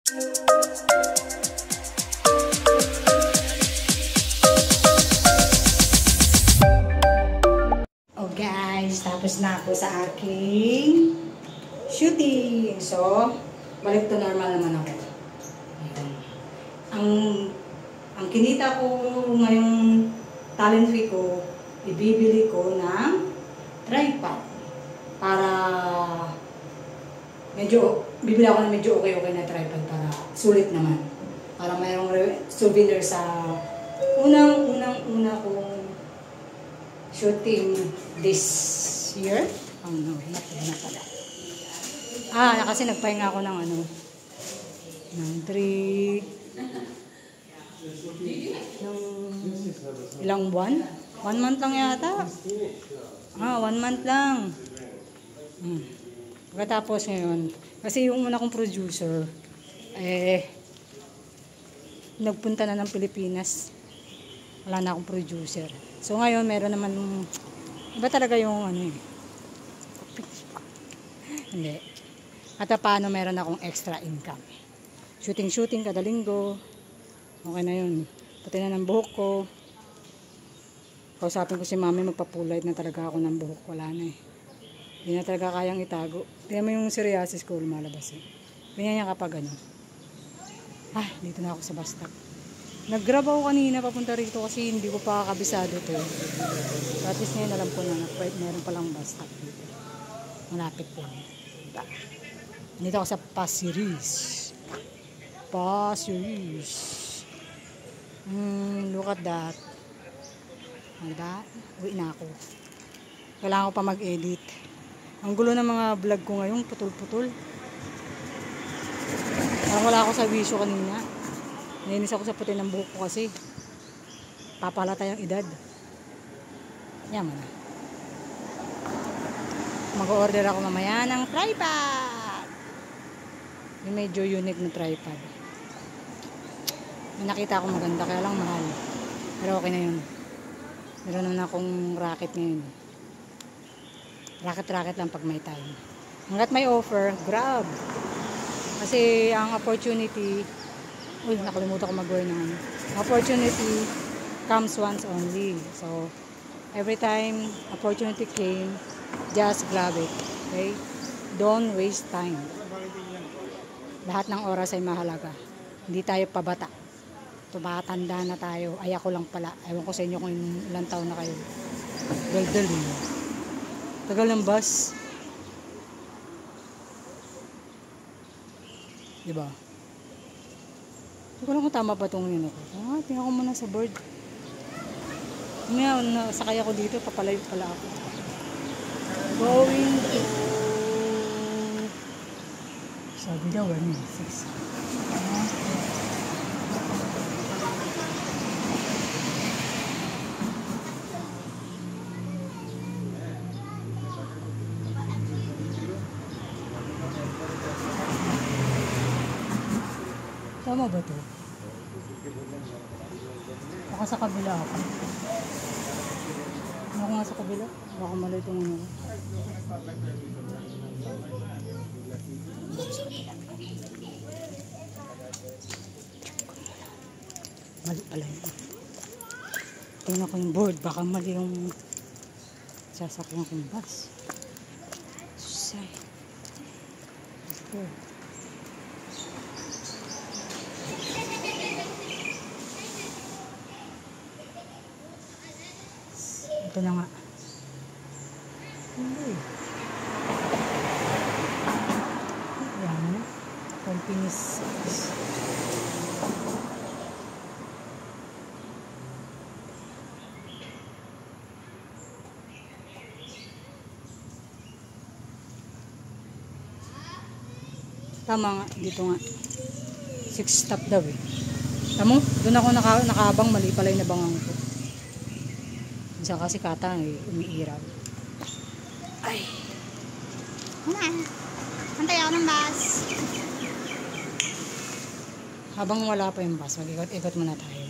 Oh guys, tapos na ako sa aking shooting. So, balik to normal naman ako. Ang kinita ko ngayong talent fee ko, ibibili ko ng tripod para bibili ako ng medyo okay na tripod para sulit naman. Para mayroong souvenir sa unang-una kong shooting this year. Oh no, not pala. Kasi nagpahinga ako ng ng 3 ilang buwan? 1 month lang yata. 1 month lang. Pagkatapos ngayon, kasi yung una kong producer, nagpunta na ng Pilipinas. Wala na akong producer. So ngayon, meron naman, iba talaga yung hindi. At paano meron akong extra income. Shooting kada linggo. Okay na yun. Pati na ng buhok ko. Kausapin ko si mami, magpapulay na talaga ako ng buhok. Wala na eh. Hindi na talaga kayang itago. Tingnan mo yung psoriasis ko lumalabas eh. Ganyan niya kapag dito na ako sa bus stop. Nag-grab ako kanina papunta rito kasi hindi ko pa kabisado to. So at least ngayon alam ko na meron palang bus stop dito. Malapit lang. Dito ako sa Pasiris. Look at that. Diba? Uwi na ako. Kailangan ko pa mag-edit. Ang gulo ng mga vlog ko ngayon, putol-putol. Parang wala ako sa wisyo kanina. Nainis ako sa puti ng buhok ko kasi papalata yung edad. Yaman na. Mag-order ako mamaya ng tripod. Yung medyo unique na tripod. May nakita ako maganda kaya lang mahal. Pero okay na yun. Meron naman akong racket ngayon. Racket lang pag may time. Hanggat may offer, grab. Kasi ang opportunity, nakalimutan ko mag-wear ng opportunity comes once only. So, every time opportunity came, just grab it. Okay? Don't waste time. Lahat ng oras ay mahalaga. Hindi tayo pabata. Tumatanda na tayo. Ay ako lang pala. Ewan ko sa inyo kung ilang taon na kayo. Daldal yun. Tagal ng bus. Diba? Hindi ko lang kung tama ba itong yun ako. Tingnan ko muna sa board. Ngayon, sakay ako dito. Papalayo pala ako. Going to... Sabi daw, 6. Tama ba ito? Baka sa kabila ako. Ako nga sa kabila. Baka mali itong mali pala yun. Tingnan ko yung board. Baka mali yung sasakyan kong bus. Susay. Let's go. Ito na nga. Ayan na. Continuous. Tama nga. Dito nga. 6 stop daw eh. Tamo? Doon ako nakabang. Mali pala yung nabangang ko. Minsan kasi kata umiiraw. Ay. Antay ako ng bus. Habang wala pa yung bus, mag-ikot muna tayo.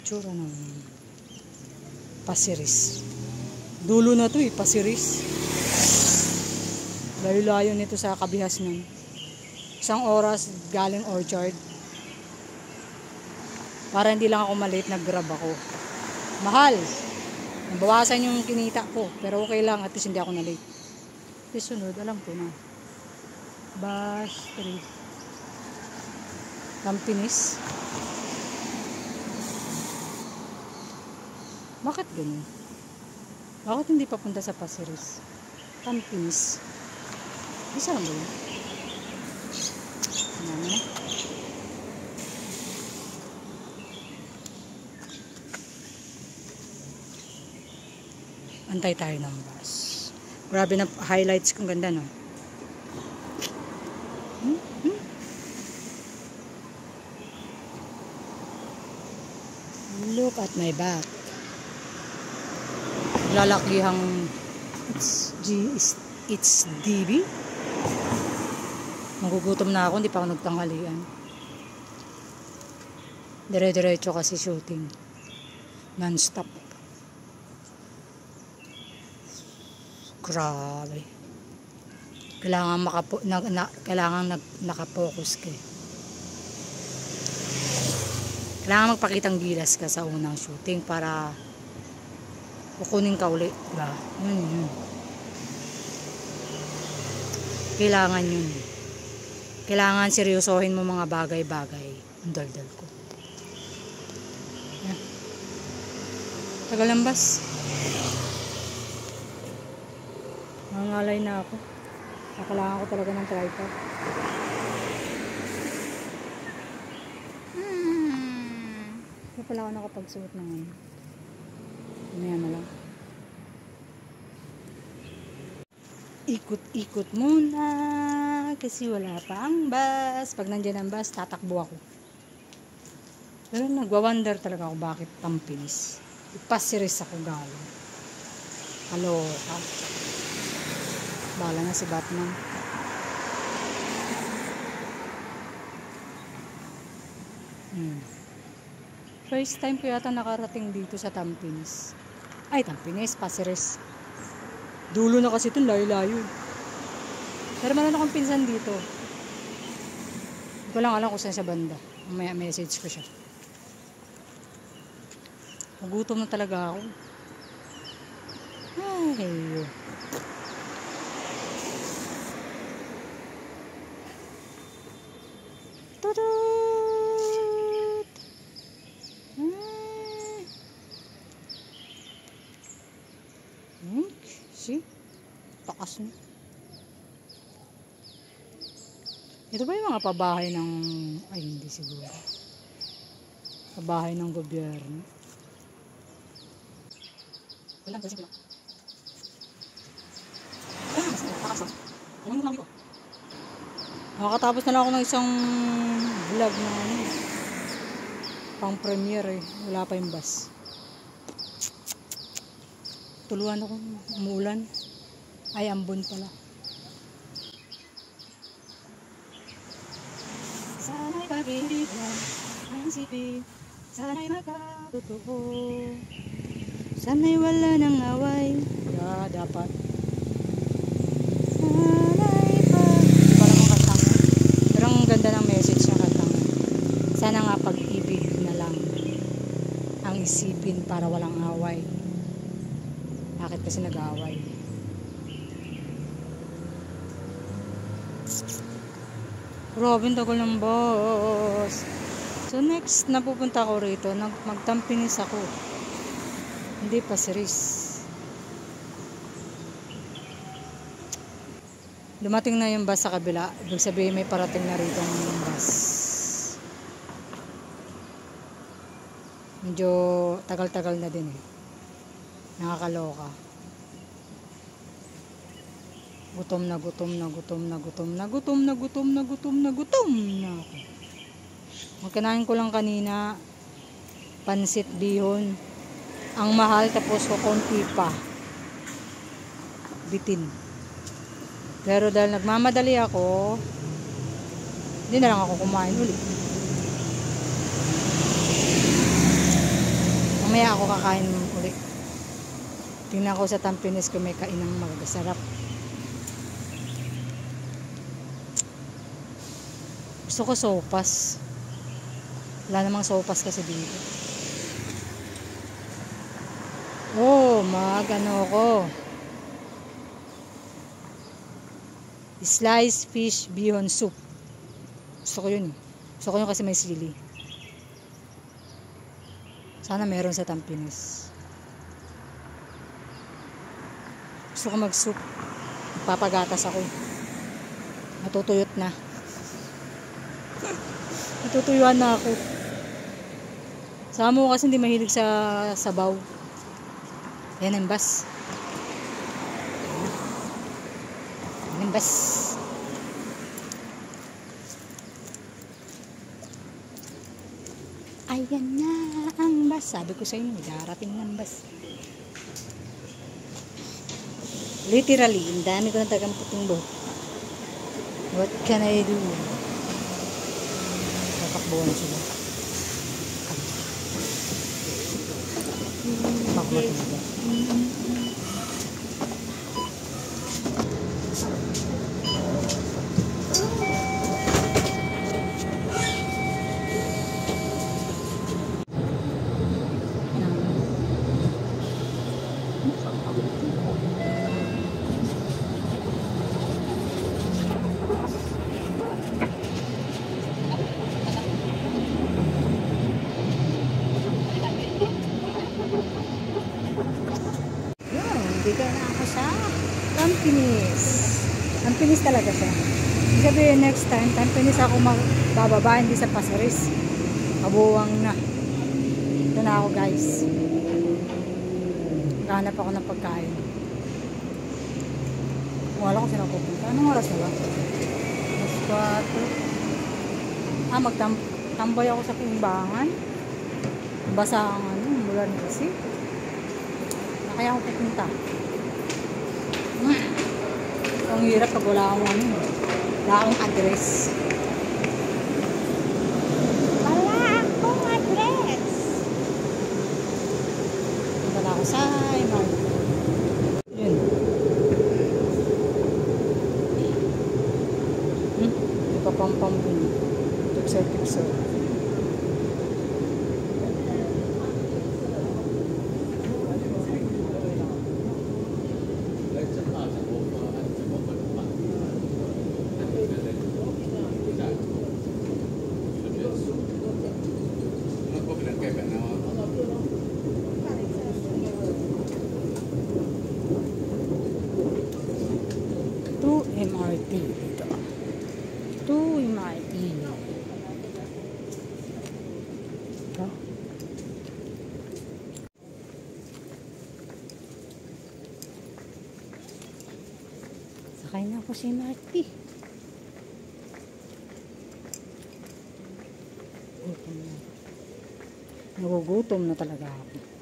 Tsura ng Pasiris. Dulo na to eh, Pasiris. Layo-layo nito sa Kabihasnan. 1 oras galing Orchard. Para hindi lang ako malate, nag-grab ako. Mahal. Nabawasan yung kinita ko. Pero okay lang, at least hindi ako na-late. At sunod, alam ko na. Bus 3. Tampines. Bakit ganun? Bakit hindi papunta sa Pasiris? Tampines. Isa lang ba yun? Ano na? Antay tayo ng bus. Grabe na highlights kung ganda, no? Look at my back. Lalakihang it's DB. Magugutom na ako, hindi pa ako nagtanghalian. Dire-diretso kasi shooting. Non-stop. Grabe. Kailangan nakapokus ka. Kailangan magpakitang gilas ka sa unang shooting para kukunin ka ulit. Diba? Yun. Kailangan yun. Kailangan seryosohin mo mga bagay-bagay. Ang daldal ko. Yan. Tagal ng bus. Nangangalay na ako. Kailangan ko talaga ng tripod. Hindi pala ako nakapagsuot ng ano. Mamaya na lang. Ikot-ikot muna kasi wala pa ang bus. Pag nandiyan ang bus, tatakbo ako. Pero nagwa-wonder talaga ako bakit Tampines. Ipasiris ako galing. Kaloka. Bala na si Batman. First time ko yata nakarating dito sa Tampines. Ay, Tampines, Pasiris. Dulo na kasi ito, layo-layo. Pero meron akong pinsan dito. Hindi ko lang alam kung saan sa banda. May message ko siya. Magutom na talaga ako. Ay, tutut. See? Takas na. Ito ba yung mga pabahay ng... Ay, hindi siguro. Pabahay ng gobyerno. Walang kasi lang. Nakakatapos na lang ako ng isang vlog na ano. Pang premiere eh. Wala pa yung bus. Tuluan ako, umuulan. Ay, ambon pala. Sana'y pag-ibigyan ang sipin, sana'y magkatotoo, sana'y wala ng away. Dapat. Sana'y parang ang kantang. Pero ang ganda ng message ng kantang. Sana nga pag-ibig na lang ang isipin para walang away. Bakit kasi nag-aaway? Grabe, tagal ng boss. So next na pupunta ako rito, magtampinis ako. Hindi Pasiris. Dumating na yung bus sa kabila. Ibig sabihin may parating na rito ng bus. Medyo tagal-tagal na din eh. Nakakaloka. Gutom na ako. Magkanain ko lang kanina pansit bihon. Ang mahal, tapos ko konti pa. Bitin. Pero dahil nagmamadali ako, hindi na lang ako kumain ulit. Mamaya ako kakain ulit. Tingnan ko sa Tampines kung may kainang magkasarap. Gusto ko sopas. Wala namang sopas kasi dito. Oh, ano ko. Sliced fish bihon soup. Gusto ko yun. Gusto ko yun kasi may sili. Sana meron sa Tampinis. Gusto ko mag-soup. Papagatas ako. Natutuyot na. Natutuyuan na ako. Sama mo kasi hindi mahilig sa sabaw. Yan ang bas. Yan ang bas. Ayan na ang bus. Sabi ko sa inyo, darating ng bus. Literally, ang dami ko ng tagang puting buhok. What can I do? Tatakbuhan sila. Bakit sila? Dito na ako sa Tampinis. Tampinis talaga siya. Sabi next time, Tampinis ako magbababa, hindi sa Pasaris. Kabuwang na. Ito na ako guys. Hanap ako ng pagkain. Wala ko sila pupunta. Anong oras na ba? Mas 4. Magtambay ako sa Pimbangan. Basa ang mula na kasi. Kaya ako pupunta. Ang hirap pag wala akong address. Wala akong address. Punta na ako sa Iman. Yun. Ipapampam yun. Tipsel. MRT dito. 2 MRT. Ito. Sakay na ako sa MRT. Nagugutom na talaga ako.